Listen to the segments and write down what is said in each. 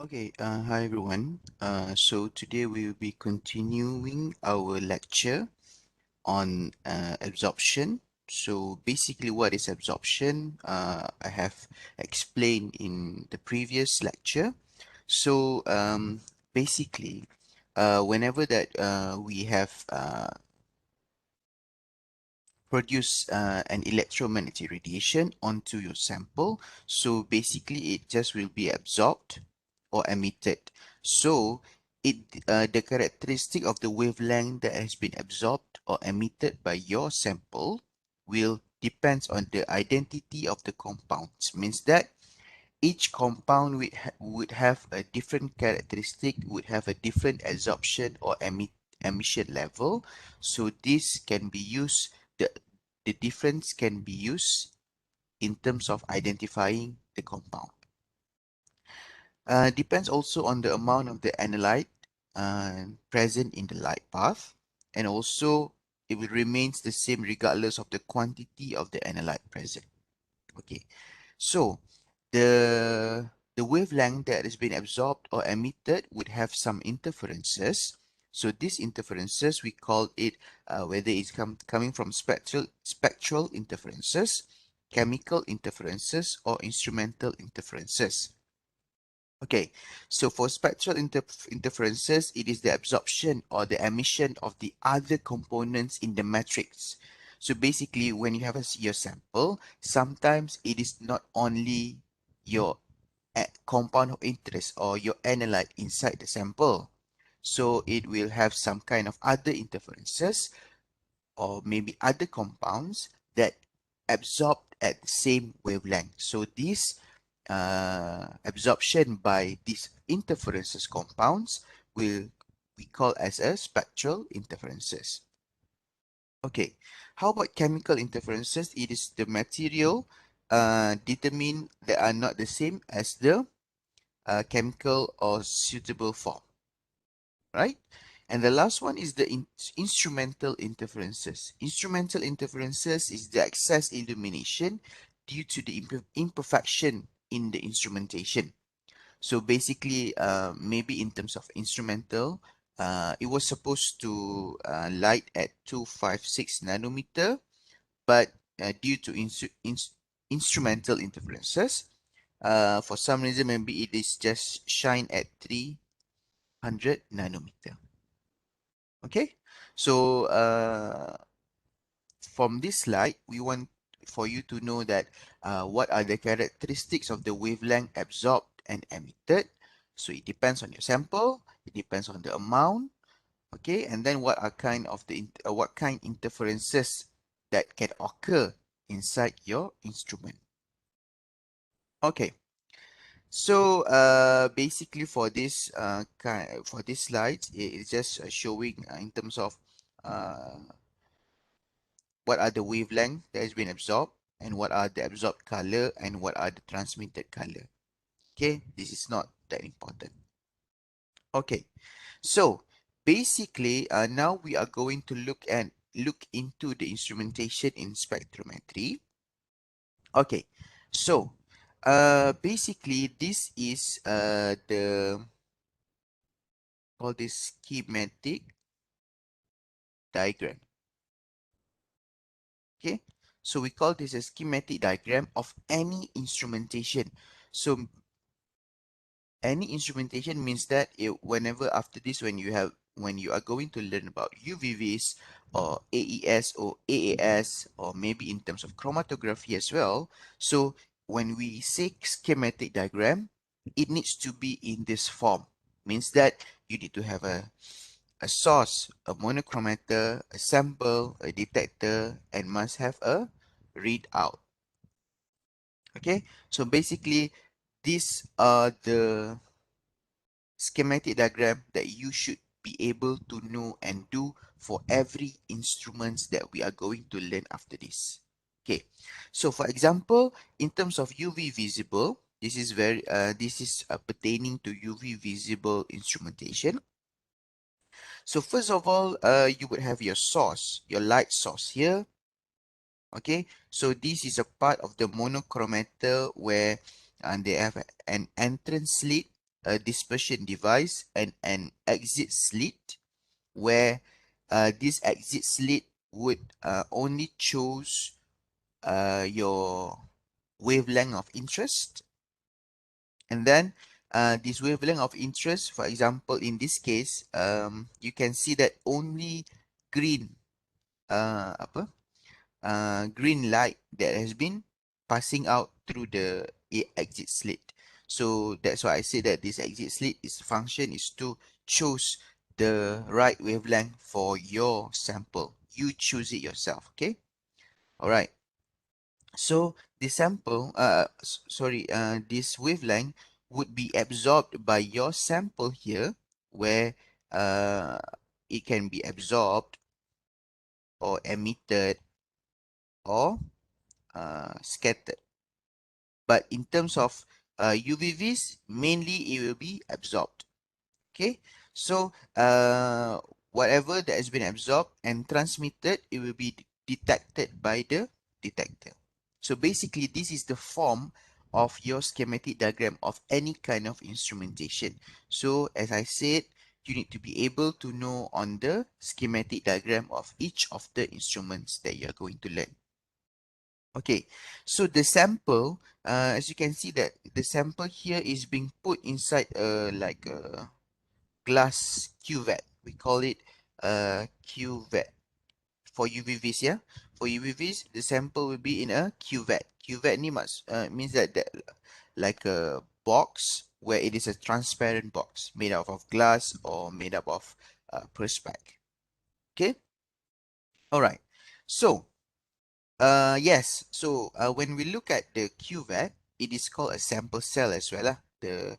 Okay, hi everyone. So today we will be continuing our lecture on absorption. So basically what is absorption? I have explained in the previous lecture. So basically, whenever that we have produce an electromagnetic radiation onto your sample. So basically it just will be absorbed or emitted. So it the characteristic of the wavelength that has been absorbed or emitted by your sample will depends on the identity of the compounds. Means that each compound would have a different characteristic, would have a different absorption or emission level. So this can be used, the difference can be used in terms of identifying the compound. Depends also on the amount of the analyte present in the light path, and also it will remains the same regardless of the quantity of the analyte present. Okay, so the wavelength that has been absorbed or emitted would have some interferences. So these interferences we call it whether it's coming from spectral interferences, chemical interferences, or instrumental interferences. Okay, so for spectral interferences, it is the absorption or the emission of the other components in the matrix. So basically, when you have your sample, sometimes it is not only your compound of interest or your analyte inside the sample. So it will have some kind of other interferences or maybe other compounds that absorb at the same wavelength. So this absorption by these interferences compounds will we call as a spectral interferences. Okay, how about chemical interferences? It is the material determined that are not the same as the chemical or suitable form, right? And the last one is the instrumental interferences. Instrumental interferences is the excess illumination due to the imperfection in the instrumentation. So basically, maybe in terms of instrumental, it was supposed to light at 256 nanometer, but due to instrumental interferences, for some reason, maybe it is just shine at 300 nanometer. Okay, so from this slide, we want for you to know that what are the characteristics of the wavelength absorbed and emitted. So it depends on your sample, it depends on the amount, okay, and then what are kind of the what kind interferences that can occur inside your instrument. Okay, so basically for this for this slides, it's just showing in terms of uh, what are the wavelength that has been absorbed and what are the absorbed color and what are the transmitted color. Okay, this is not that important. Okay, so basically now we are going to look into the instrumentation in spectrometry. Okay, so basically this is the called this schematic diagram. Okay, so we call this a schematic diagram of any instrumentation. So any instrumentation means that whenever after this, when you are going to learn about UVVs or AES or AAS, or maybe in terms of chromatography as well. So when we say schematic diagram, it needs to be in this form. Means that you need to have a source, a monochromator, a sample, a detector, and must have a readout. Okay, so basically these are the schematic diagram that you should be able to know and do for every instruments that we are going to learn after this. Okay, so for example, in terms of UV visible, this is pertaining to UV visible instrumentation. So first of all, you would have your source, your light source here. Okay, so this is a part of the monochromator where they have an entrance slit a dispersion device and an exit slit, where this exit slit would only choose your wavelength of interest. And then this wavelength of interest, for example, in this case, you can see that only green green light that has been passing out through the exit slit. So that's why I say that this exit slit is function is to choose the right wavelength for your sample. You choose it yourself. Okay. All right. So the sample, this wavelength would be absorbed by your sample here, where uh, it can be absorbed or emitted or scattered. But in terms of UVVs, mainly it will be absorbed. Okay, so whatever that has been absorbed and transmitted, it will be detected by the detector. So basically, this is the form of your schematic diagram of any kind of instrumentation. So as I said, you need to be able to know on the schematic diagram of each of the instruments that you are going to learn. Okay, so the sample, as you can see that the sample here is being put inside like a glass cuvette. We call it a cuvette for UVVs, yeah? For UVVs, the sample will be in a cuvette. Cuvette ni means that like a box where it is a transparent box made out of glass or made up of perspex. Okay, all right. So yes. So when we look at the cuvette, it is called a sample cell as well. The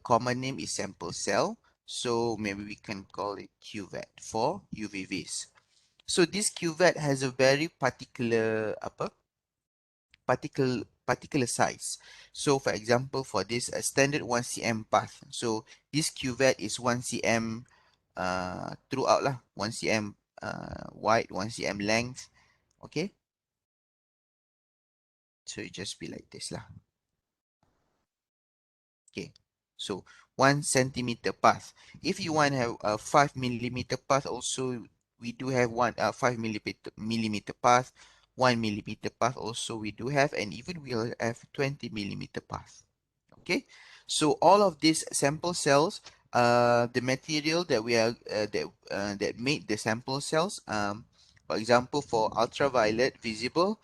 common name is sample cell. So maybe we can call it cuvette for UVVs. So this cuvette has a very particular size. So for example, for this a standard 1 cm path. So this cuvette is 1 cm throughout lah, 1 cm wide, 1 cm length. Okay. So it just be like this lah. Okay. So 1 centimeter path. If you want to have a 5 millimeter path, also we do have 5 millimeter path, 1 millimeter path also we do have, and even we'll have 20 millimeter path. Okay. So all of these sample cells, the material that we are that made the sample cells, for example, for ultraviolet visible,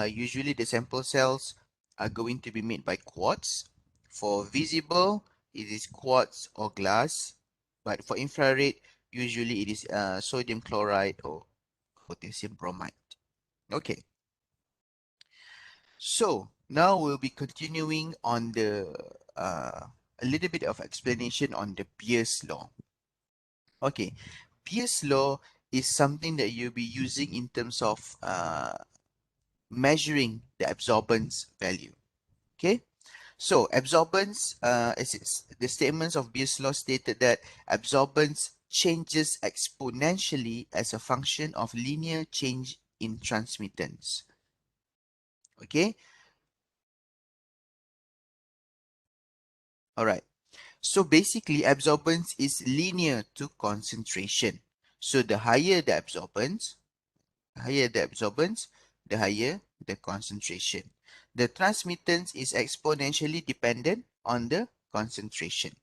usually the sample cells are going to be made by quartz. For visible, it is quartz or glass, but for infrared, usually it is sodium chloride or potassium bromide. Okay, so now we'll be continuing on the a little bit of explanation on the Beer's law. Okay, Beer's law is something that you'll be using in terms of measuring the absorbance value. Okay, so absorbance, the statements of Beer's law stated that absorbance changes exponentially as a function of linear change in transmittance. Okay, all right. So basically, absorbance is linear to concentration. So the higher the absorbance, the higher the concentration. The transmittance is exponentially dependent on the concentration.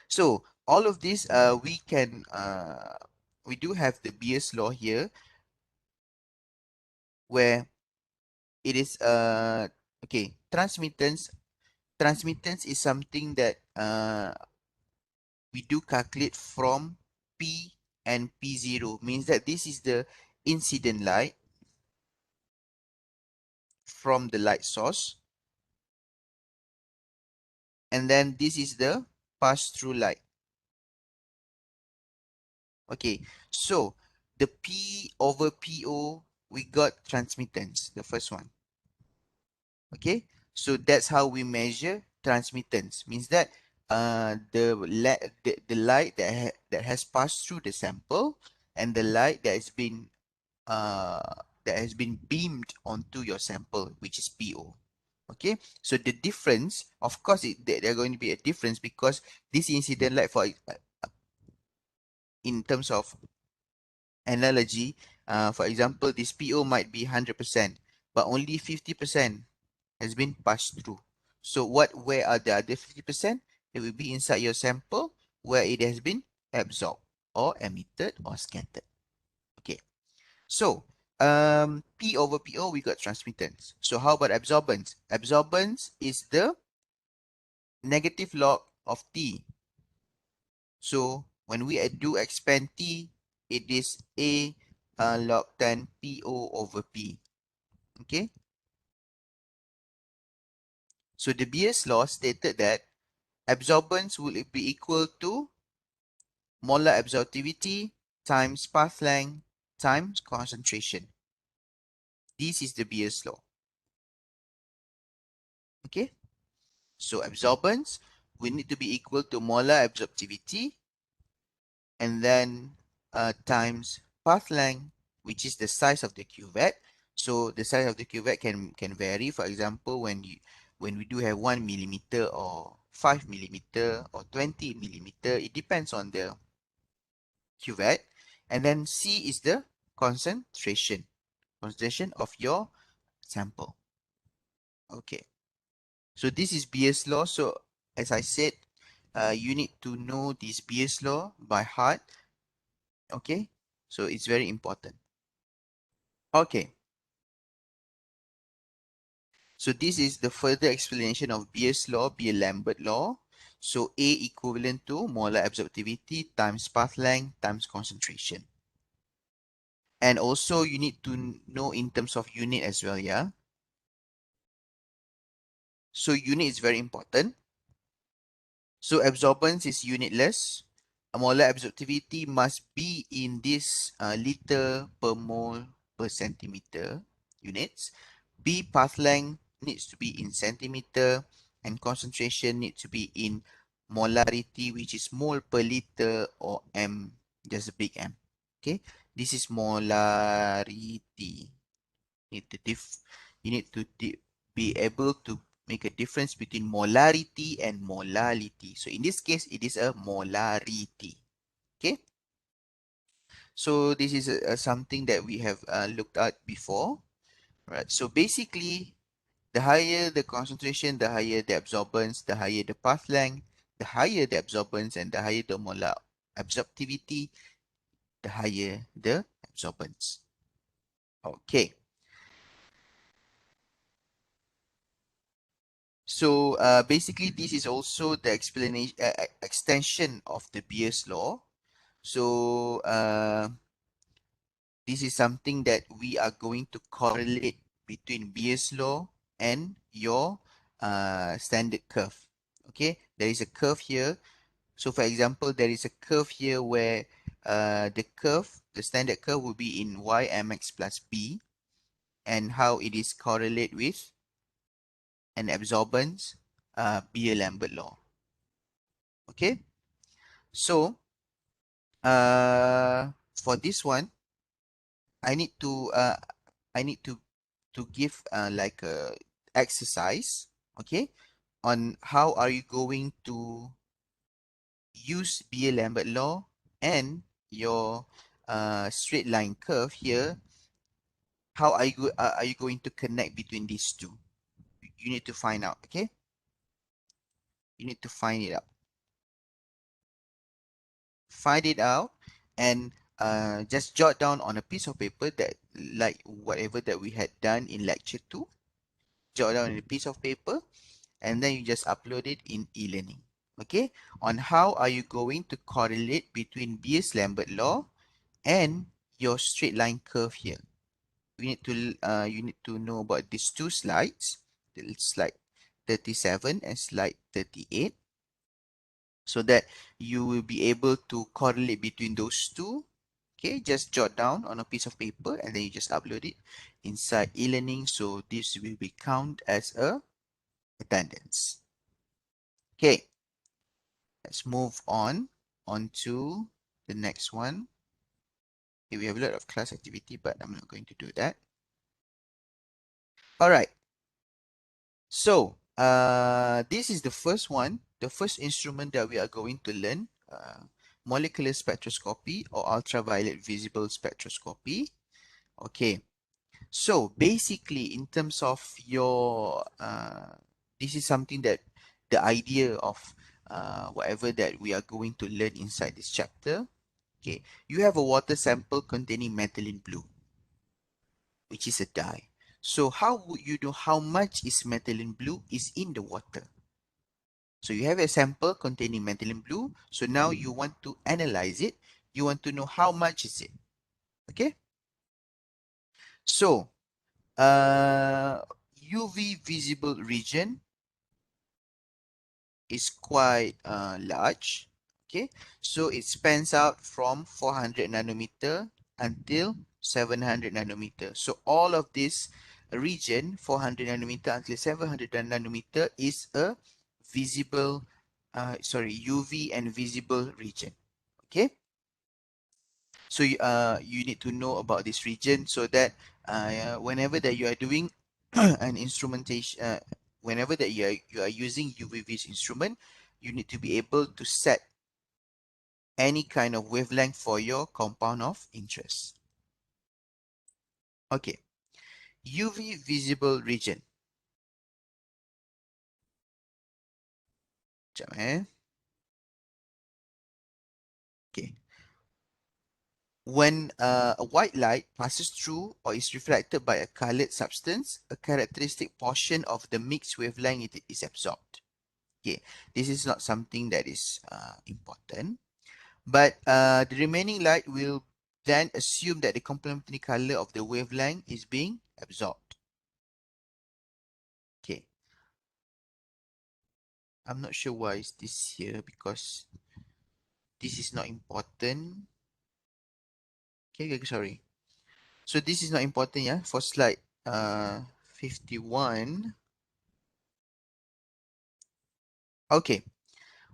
So all of this, we do have the Beer's law here, where it is okay. Transmittance is something that we do calculate from P and P0, means that this is the incident light from the light source, and then this is the pass-through light. Okay, so the P over PO, we got transmittance, the first one. Okay, so that's how we measure transmittance, means that the light that has passed through the sample and the light that has been beamed onto your sample, which is PO. Okay, so the difference, of course, there are going to be a difference because this incident, like in terms of analogy, for example, this PO might be 100%, but only 50% has been passed through. So where are the other 50%? It will be inside your sample where it has been absorbed or emitted or scattered. Okay, so P over PO, we got transmittance. So how about absorbance? Absorbance is the negative log of T. So when we do expand T, it is A log 10 PO over P. Okay, so the Beer's law stated that absorbance will be equal to molar absorptivity times path length times concentration. This is the Beer's law. Okay, so absorbance will need to be equal to molar absorptivity and then times path length, which is the size of the cuvette. So the size of the cuvette can vary. For example, when we do have 1 millimeter or 5 millimeter or 20 millimeter, it depends on the cuvette. And then C is the concentration of your sample. Okay, so this is Beer's law. So as I said, you need to know this Beer's law by heart. Okay, so it's very important. Okay, so this is the further explanation of Beer's law, Beer-Lambert law. So A equivalent to molar absorptivity times path length times concentration. And also you need to know in terms of unit as well, yeah? So unit is very important. So absorbance is unitless. Molar absorptivity must be in this liter per mole per centimeter units. B path length needs to be in centimeter and concentration needs to be in molarity, which is mole per liter or M, just a big M. Okay, this is molarity. You need to be able to make a difference between molarity and molality. So in this case, it is a molarity. Okay, so this is something that we have looked at before. Right. So basically, the higher the concentration, the higher the absorbance, the higher the path length, the higher the absorbance, and the higher the molar absorptivity, the higher the absorbance. Okay. So basically, this is also the explanation extension of the Beer's law. So this is something that we are going to correlate between Beer's law and your standard curve. Okay, there is a curve here. So for example, there is a curve here where the standard curve will be in y-mx plus b, and how it is correlate with an absorbance Beer-Lambert law. Okay, so for this one, I need to uh, I need to give like a exercise, okay, on how are you going to use Beer-Lambert law and your straight line curve here. How are you going to connect between these two? You need to find out, okay? You need to find it out. Find it out and just jot down on a piece of paper that like whatever that we had done in lecture 2. Jot down on a piece of paper and then you just upload it in e-learning. Okay? On how are you going to correlate between Beer's-Lambert law and your straight line curve here. You need to know about these two slides, slide 37 and slide 38, so that you will be able to correlate between those two. Okay, just jot down on a piece of paper and then you just upload it inside e-learning. So this will be count as a attendance. Okay, let's move on to the next one. Okay, we have a lot of class activity, but I'm not going to do that. All right. So this is the first one, the first instrument that we are going to learn, molecular spectroscopy or ultraviolet visible spectroscopy. Okay, so basically in terms of your, this is something that the idea of whatever that we are going to learn inside this chapter. Okay, you have a water sample containing methylene blue, which is a dye. So how would you know how much is methylene blue is in the water? So you have a sample containing methylene blue. So now you want to analyze it. You want to know how much is it. Okay. So UV visible region is quite large. Okay. So it spans out from 400 nanometer until 700 nanometer. So all of this region, 400 nanometer until 700 nanometer, is a visible, UV and visible region. Okay. So you need to know about this region so that whenever that you are doing an instrumentation, whenever that you are using UV-vis instrument, you need to be able to set any kind of wavelength for your compound of interest. Okay, UV visible region. Sekejap, Okay. When a white light passes through or is reflected by a colored substance, a characteristic portion of the mixed wavelength is absorbed. Okay, this is not something that is important, but the remaining light will then assume that the complementary color of the wavelength is being absorbed. Okay, I'm not sure why is this here because this is not important. Okay, sorry. So this is not important, yeah, for slide 51. Okay,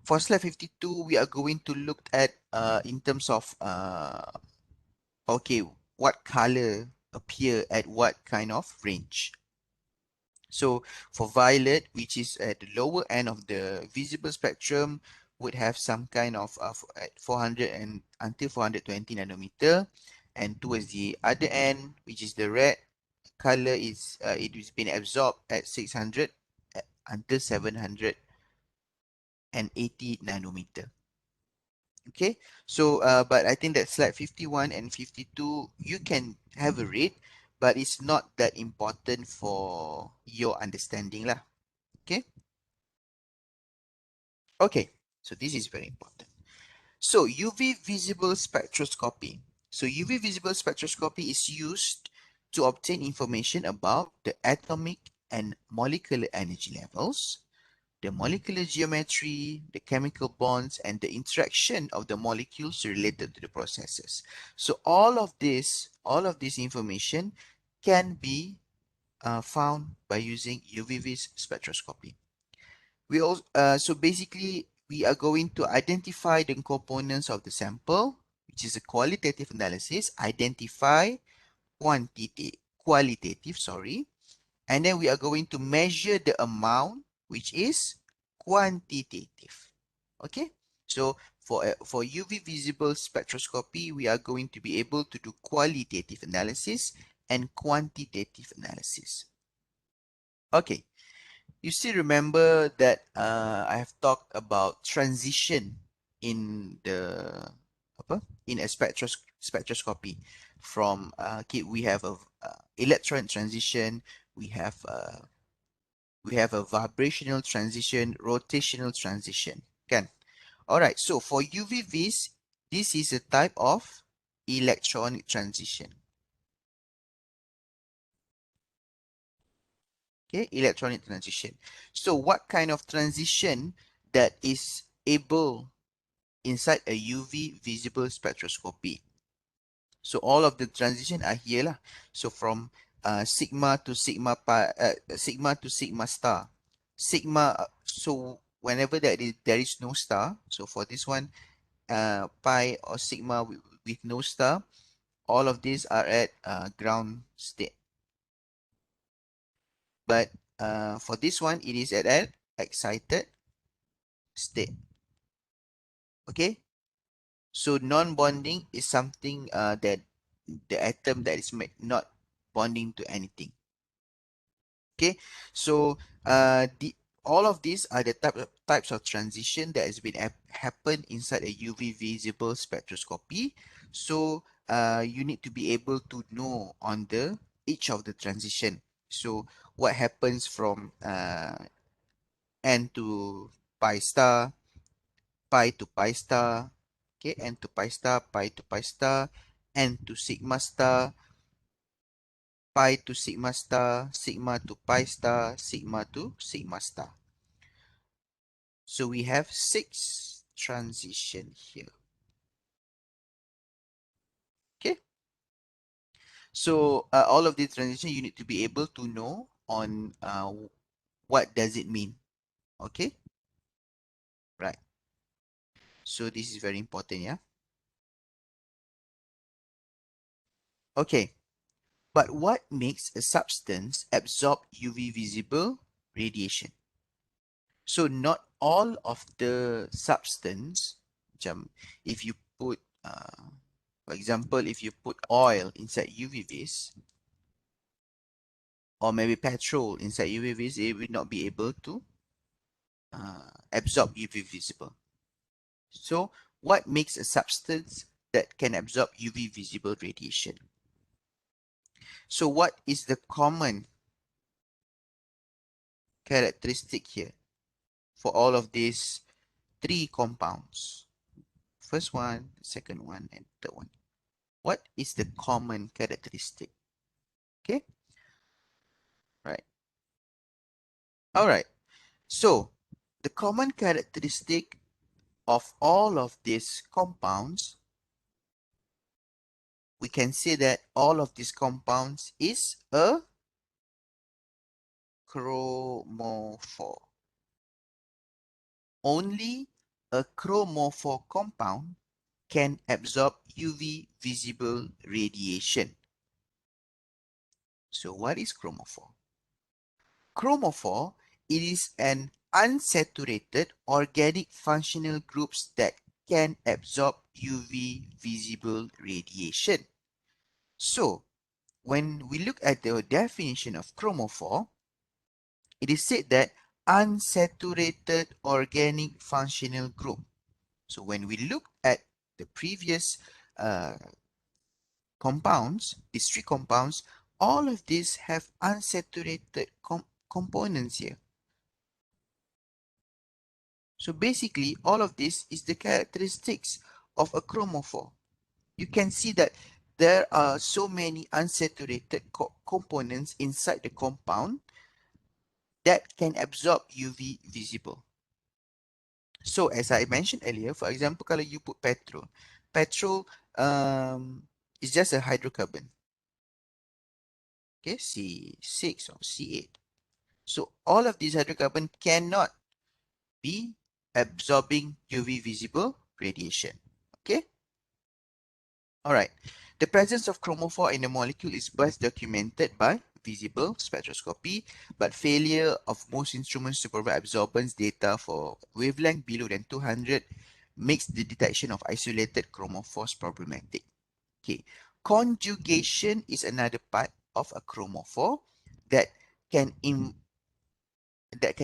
for slide 52, we are going to look at in terms of okay, what color appear at what kind of range. So for violet, which is at the lower end of the visible spectrum, would have some kind of at 400 and until 420 nanometer, and towards the other end, which is the red color, is it is been absorbed at 600 until 780 nanometer. Okay, so but I think that slide 51 and 52 you can have a read, but it's not that important for your understanding lah. Okay. Okay, so this is very important. So UV visible spectroscopy. So UV visible spectroscopy is used to obtain information about the atomic and molecular energy levels, the molecular geometry, the chemical bonds, and the interaction of the molecules related to the processes. So all of this information can be found by using UV-vis spectroscopy. We also, so basically, we are going to identify the components of the sample, which is a qualitative analysis, identify qualitative, sorry, and then we are going to measure the amount, which is quantitative. Okay, so for UV visible spectroscopy, we are going to be able to do qualitative analysis and quantitative analysis. Okay, you still remember that I have talked about transition in the in a spectroscopy from okay, we have a electron transition, we have a vibrational transition, rotational transition. Kan? Alright, so for UV-Vis, this is a type of electronic transition. Okay, electronic transition. So what kind of transition that is able inside a UV visible spectroscopy? So all of the transition are here lah. So from sigma to sigma pi, sigma to sigma star. Sigma, so whenever there is no star, so for this one, pi or sigma with no star, all of these are at ground state. But for this one, it is at an excited state. Okay, so non-bonding is something that the atom that is not bonding to anything. Okay, so the all of these are the types of transition that has been happen inside a UV visible spectroscopy. So you need to be able to know on the each of the transition. So what happens from N to pi star, pi to pi star, okay, N to pi star, pi to pi star, N to sigma star, pi to sigma star, sigma to pi star, sigma to sigma star. So we have 6 transition here. Okay. So all of these transition you need to be able to know on what does it mean. Okay. Right. So this is very important. Yeah. Okay. But what makes a substance absorb UV visible radiation? So not all of the substance, if you put, for example, if you put oil inside UV vis, or maybe petrol inside UV vis, it will not be able to absorb UV visible. So what makes a substance that can absorb UV visible radiation? So what is the common characteristic here for all of these 3 compounds? First one, second one, and third one. What is the common characteristic? Okay, right. All right. So the common characteristic of all of these compounds, we can say that all of these compounds is a chromophore. Only a chromophore compound can absorb UV visible radiation. So what is chromophore? Chromophore, it is an unsaturated organic functional groups that can absorb UV visible radiation. So when we look at the definition of chromophore, it is said that unsaturated organic functional group. So when we look at the previous uh, compounds, these 3 compounds, all of these have unsaturated components here. So basically, all of this is the characteristics of a chromophore. You can see that there are so many unsaturated components inside the compound that can absorb UV visible. So as I mentioned earlier, for example, kalau you put petrol, petrol is just a hydrocarbon. Okay, C6 or C8. So all of these hydrocarbon cannot be absorbing UV visible radiation. Okay. All right. The presence of chromophore in the molecule is best documented by visible spectroscopy, but failure of most instruments to provide absorbance data for wavelength below than 200 makes the detection of isolated chromophores problematic. Okay. Conjugation is another part of a chromophore that can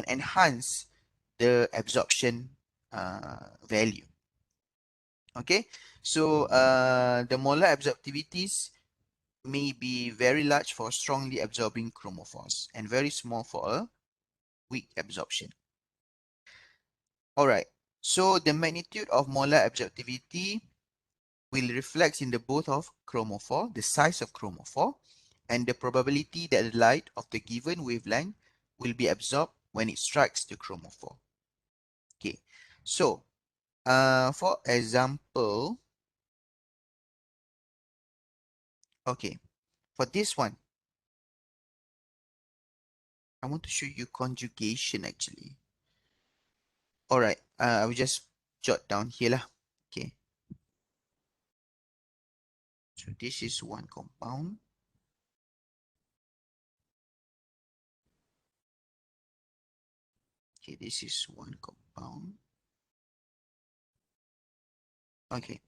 enhance the absorption value. Okay, so the molar absorptivities may be very large for strongly absorbing chromophores and very small for a weak absorption. All right, so the magnitude of molar absorptivity will reflect in the both of chromophore, the size of chromophore, and the probability that the light of the given wavelength will be absorbed when it strikes the chromophore. Okay, so for example, okay, for this one, I want to show you conjugation actually. All right, I will just jot down here lah. Okay, so this is one compound. Okay, this is one compound. Okay,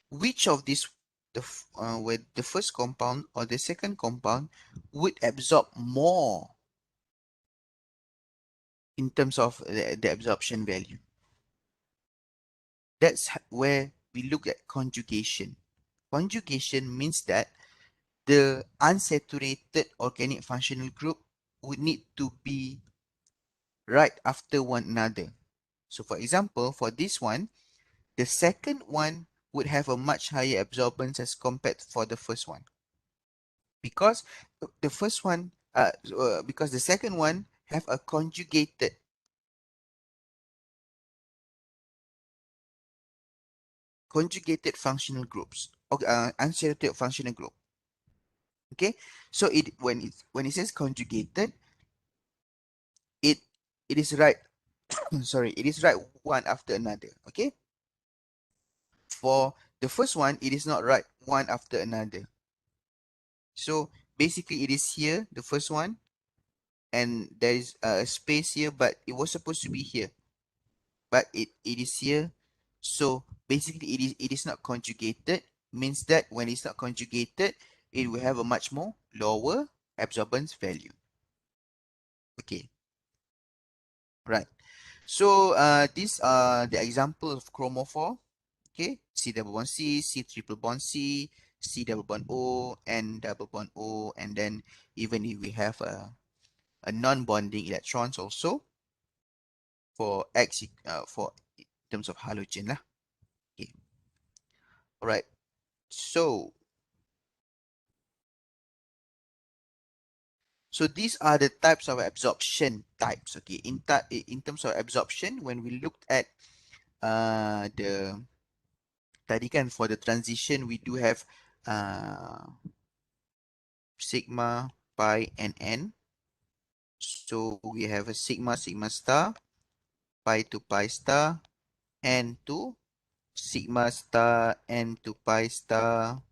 which of these, with the first compound or the second compound, would absorb more in terms of the absorption value? That's where we look at conjugation. Conjugation means that the unsaturated organic functional group would need to be right after one another. So for example, for this one, the second one would have a much higher absorbance as compared for the first one. Because the first one, because the second one have a conjugated functional groups, or unsaturated functional group. Okay, so when it says conjugated, it it is right. Sorry, it is right one after another. Okay, for the first one, it is not right one after another. So basically, it is here, the first one, and there is a space here, but it was supposed to be here, but it is here. So basically, it is not conjugated. Means that when it's not conjugated, it will have a much more lower absorbance value. Okay, right. So these are the example of chromophore. Okay, C double bond C, C triple bond C, C double bond O, N double bond O, and then even if we have a non-bonding electrons also for X, for in terms of halogen lah. Okay, all right. So these are the types of absorption types. Okay, in terms of absorption, when we looked at the tadi kan for the transition, we do have uh, sigma, pi, and n. So we have a sigma, sigma star, pi to pi star, n to sigma star, n to pi star,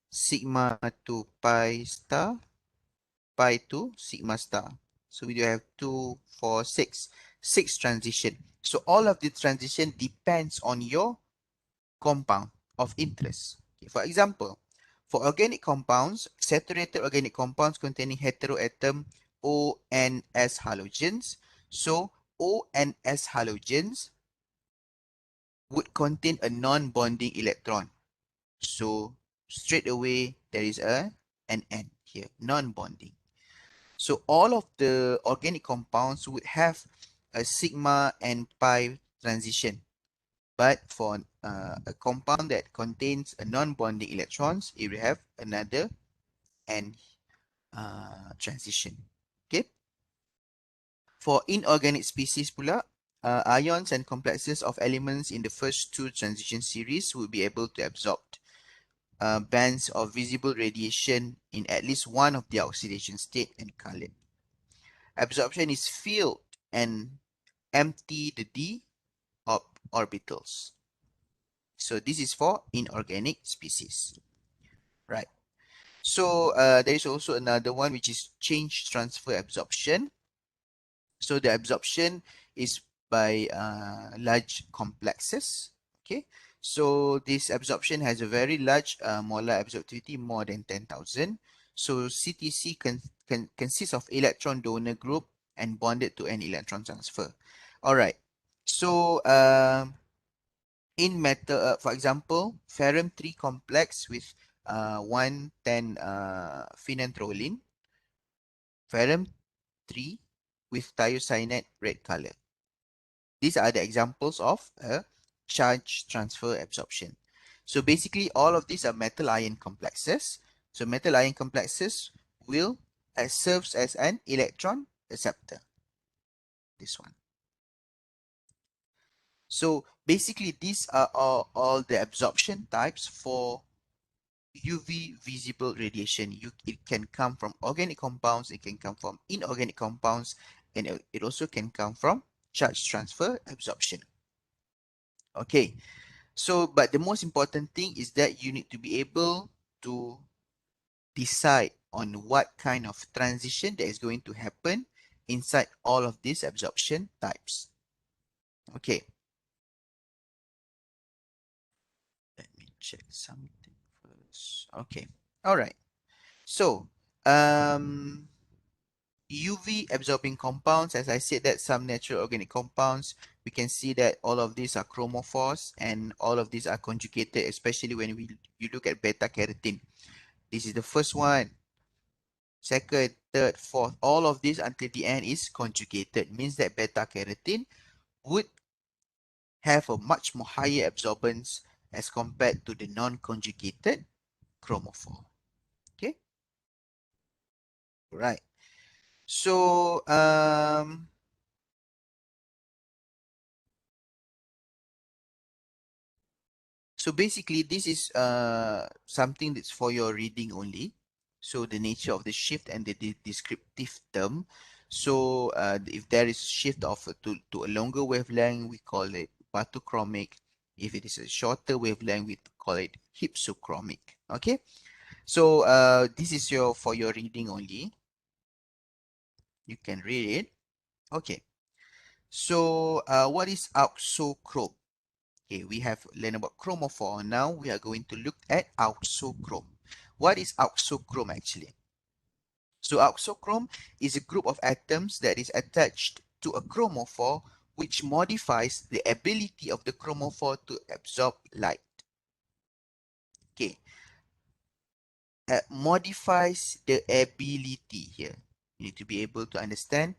sigma to pi star, pi to sigma star. So we do have 2, 4, 6. 6 transition. So all of the transition depends on your compound of interest. Okay, for example, for organic compounds, saturated organic compounds containing heteroatom O and S halogens. So O and S halogens would contain a non-bonding electron. So straight away there is an N here, non-bonding. So all of the organic compounds would have a sigma and pi transition. But for a compound that contains a non-bonding electrons, it will have another N transition. Okay. For inorganic species pula, ions and complexes of elements in the first two transition series will be able to absorb bands of visible radiation in at least one of the oxidation state and colored. Absorption is filled and empty the d orbitals. So this is for inorganic species, right? So there is also another one which is change transfer absorption. So the absorption is by large complexes. Okay, so this absorption has a very large molar absorptivity, more than 10,000. So CTC consists of electron donor group and bonded to an electron transfer. All right. So in metal, for example, ferrum 3 complex with 110 phenanthroline, ferrum 3 with thiocyanate red color. These are the examples of a charge transfer absorption. So basically, all of these are metal ion complexes. So metal ion complexes will serves as an electron acceptor. This one. So basically, these are all the absorption types for UV visible radiation. It can come from organic compounds, it can come from inorganic compounds, and it also can come from charge transfer absorption. Okay, so but the most important thing is that you need to be able to decide on what kind of transition that is going to happen inside all of these absorption types. Okay, let me check something first. Okay, all right. So, UV absorbing compounds, as I said, that some natural organic compounds, we can see that all of these are chromophores and all of these are conjugated, especially when you look at beta carotene. This is the first one, second, third, fourth, all of these until the end is conjugated. Means that beta carotene would have a much more higher absorbance as compared to the non-conjugated chromophore. Okay, right. So, so basically, this is something that's for your reading only. So the nature of the shift and the descriptive term. So if there is shift of to a longer wavelength, we call it bathochromic. If it is a shorter wavelength, we call it hypsochromic. Okay. So this is your for your reading only. You can read it. Okay. So what is auxochrome? Okay, we have learned about chromophore. Now we are going to look at auxochrome. What is auxochrome actually? So auxochrome is a group of atoms that is attached to a chromophore which modifies the ability of the chromophore to absorb light. Okay, modifies the ability here. You need to be able to understand